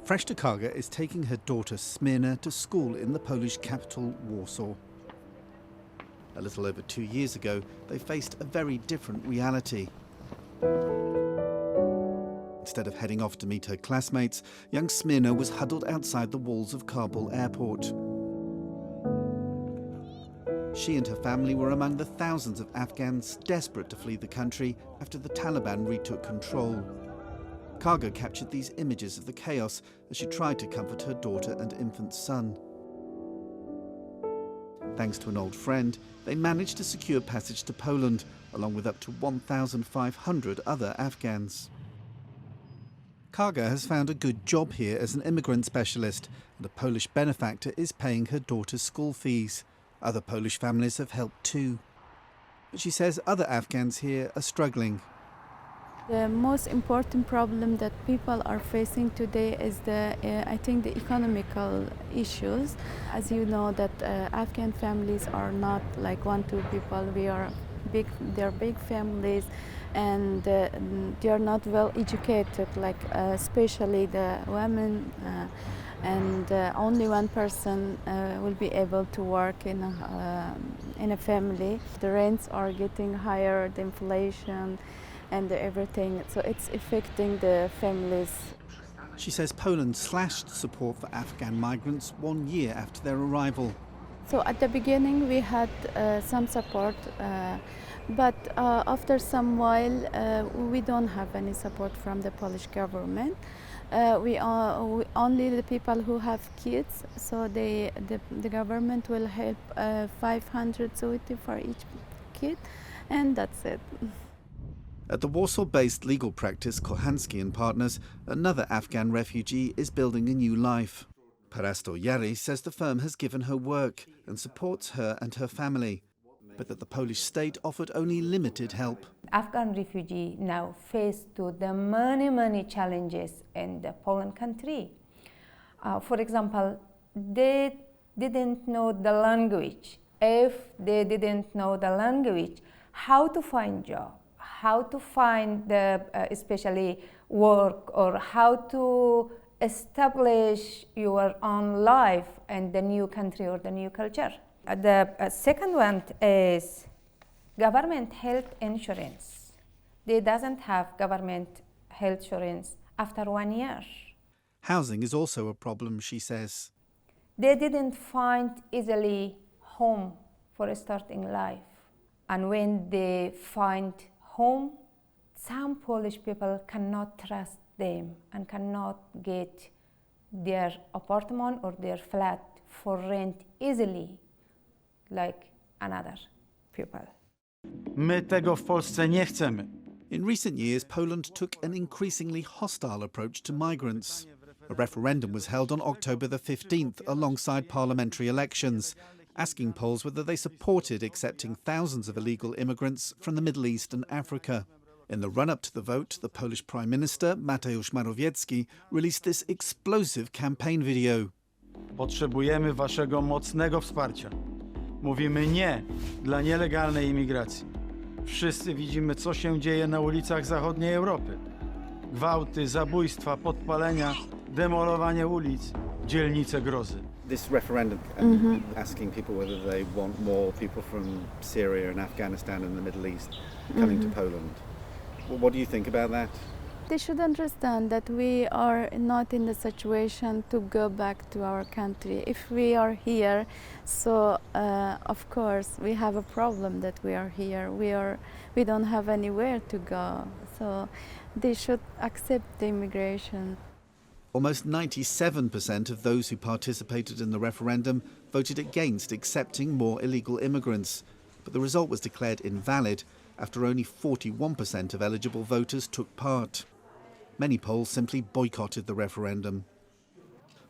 Fresh to Karga is taking her daughter Smirna to school in the Polish capital, Warsaw. A little over 2 years ago, they faced a very different reality. Instead of heading off to meet her classmates, young Smirna was huddled outside the walls of Kabul airport. She and her family were among the thousands of Afghans desperate to flee the country after the Taliban retook control. Karga captured these images of the chaos as she tried to comfort her daughter and infant son. Thanks to an old friend, they managed to secure passage to Poland, along with up to 1,500 other Afghans. Karga has found a good job here as an immigrant specialist, and a Polish benefactor is paying her daughter's school fees. Other Polish families have helped too. But she says other Afghans here are struggling. The most important problem that people are facing today is I think the economical issues. As you know, that Afghan families are not like 1-2 people. They're big families, and they are not well educated, like especially the women. And only one person will be able to work in a family. The rents are getting higher, the inflation, and everything, so it's affecting the families. She says Poland slashed support for Afghan migrants 1 year after their arrival. So at the beginning we had some support, but after some while we don't have any support from the Polish government. We only the people who have kids, so the government will help 500 zloty for each kid, and that's it. At the Warsaw-based legal practice Kochanski and Partners, another Afghan refugee is building a new life. Parasto Yari says the firm has given her work and supports her and her family, but that the Polish state offered only limited help. Afghan refugees now face to the many challenges in the Poland country. For example, they didn't know the language. If they didn't know the language, how to find job, how to find especially work, or how to establish your own life in the new country or the new culture. The second one is government health insurance. They doesn't have government health insurance after 1 year. Housing is also a problem, she says. They didn't find easily home for starting life. And when they find home, some Polish people cannot trust them and cannot get their apartment or their flat for rent easily like another people. My tego w Polsce nie chcemy. In recent years, Poland took an increasingly hostile approach to migrants. A referendum was held on October the 15th alongside parliamentary elections, asking Poles whether they supported accepting thousands of illegal immigrants from the Middle East and Africa. In the run-up to the vote, the Polish Prime Minister, Mateusz Morawiecki, released this explosive campaign video. Potrzebujemy waszego mocnego wsparcia. Mówimy nie dla nielegalnej imigracji. Wszyscy widzimy, co się dzieje na ulicach zachodniej Europy. Gwałty, zabójstwa, podpalenia, demolowanie ulic, dzielnice grozy. This referendum asking people whether they want more people from Syria and Afghanistan and the Middle East coming to Poland. Well, what do you think about that? They should understand that we are not in the situation to go back to our country. If we are here, so of course we have a problem that we are here. We don't have anywhere to go. So they should accept the immigration. Almost 97% of those who participated in the referendum voted against accepting more illegal immigrants. But the result was declared invalid after only 41% of eligible voters took part. Many Poles simply boycotted the referendum.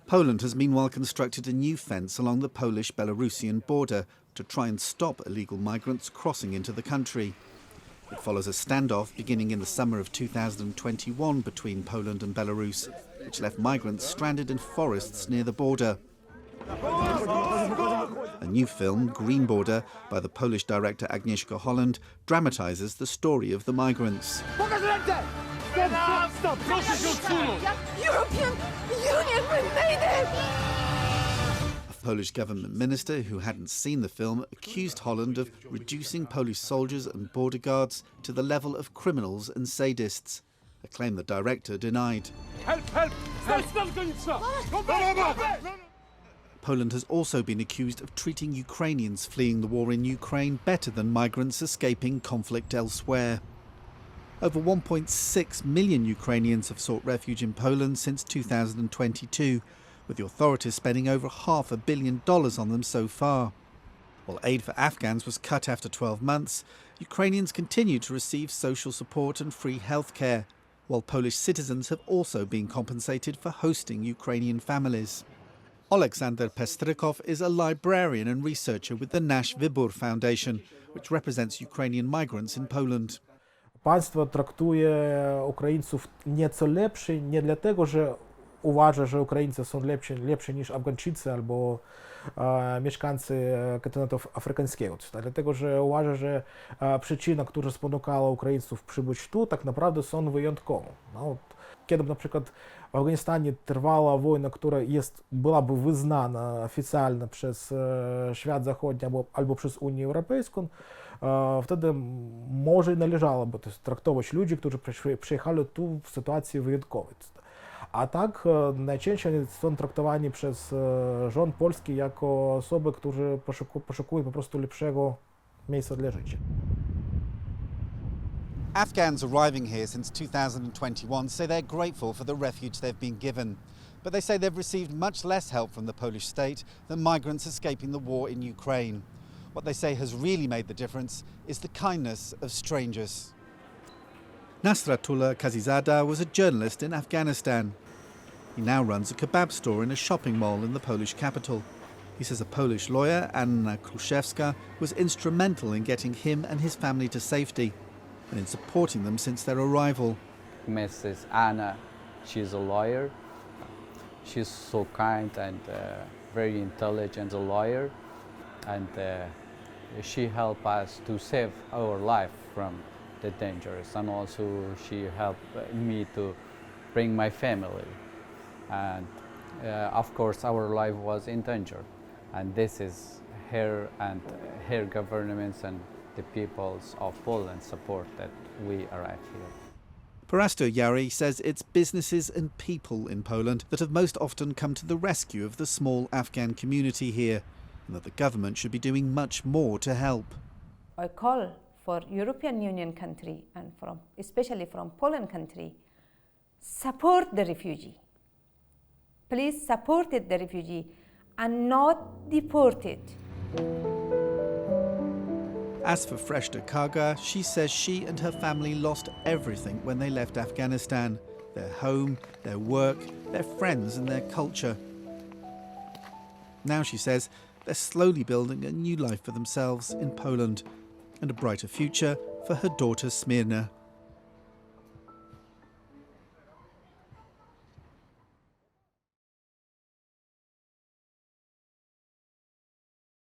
Poland has meanwhile constructed a new fence along the Polish-Belarusian border to try and stop illegal migrants crossing into the country. It follows a standoff beginning in the summer of 2021 between Poland and Belarus, which left migrants stranded in forests near the border. A new film, Green Border, by the Polish director Agnieszka Holland, dramatises the story of the migrants. Stop! Proszę się odsunąć! European Union, we made it! A Polish government minister who hadn't seen the film accused Holland of reducing Polish soldiers and border guards to the level of criminals and sadists, a claim the director denied. Help! Help! Poland has also been accused of treating Ukrainians fleeing the war in Ukraine better than migrants escaping conflict elsewhere. Over 1.6 million Ukrainians have sought refuge in Poland since 2022, with the authorities spending over $500 million on them so far. While aid for Afghans was cut after 12 months, Ukrainians continue to receive social support and free healthcare, while Polish citizens have also been compensated for hosting Ukrainian families. Aleksander Pestrykov is a librarian and researcher with the Nasz Wybór Foundation, which represents Ukrainian migrants in Poland. Państwo traktuje Ukraińców nieco lepiej, nie dlatego, że uważa, że Ukraińcy są lepsi niż Afgańczycy albo mieszkańcy kontynentu afrykańskiego. Dlatego, że uważa, że przyczyna, która spонукала Ukraińców przybyć tu, tak naprawdę są wyjątkowe. No, kiedy na przykład w Afganistanie trwała wojna, która byłaby wyznana oficjalnie przez świat zachodni albo przez Unię Europejską, wtedy może należałoby traktować ludzi, którzy przyjechali tu w sytuacji wyjątkowej. A tak najczęściej są traktowani przez rząd polski jako osoby, które poszukują po prostu lepszego miejsca dla życia. Afghans arriving here since 2021 say they're grateful for the refuge they've been given. But they say they've received much less help from the Polish state than migrants escaping the war in Ukraine. What they say has really made the difference is the kindness of strangers. Nasratullah Kazizada was a journalist in Afghanistan. He now runs a kebab store in a shopping mall in the Polish capital. He says a Polish lawyer, Anna Kruszewska, was instrumental in getting him and his family to safety and in supporting them since their arrival. Mrs. Anna, she's a lawyer. She's so kind and very intelligent, a lawyer, and she helped us to save our life from the dangers, and also she helped me to bring my family, and of course our life was in danger, and this is her and her governments and the peoples of Poland support that we arrived here. Parasto Yari says it's businesses and people in Poland that have most often come to the rescue of the small Afghan community here, and that the government should be doing much more to help. I call for European Union country and especially from Poland country, support the refugee. Please support the refugee and not deport it. As for Freshta Kaga, she says she and her family lost everything when they left Afghanistan: their home, their work, their friends and their culture. Now, she says, they're slowly building a new life for themselves in Poland and a brighter future for her daughter Smirna.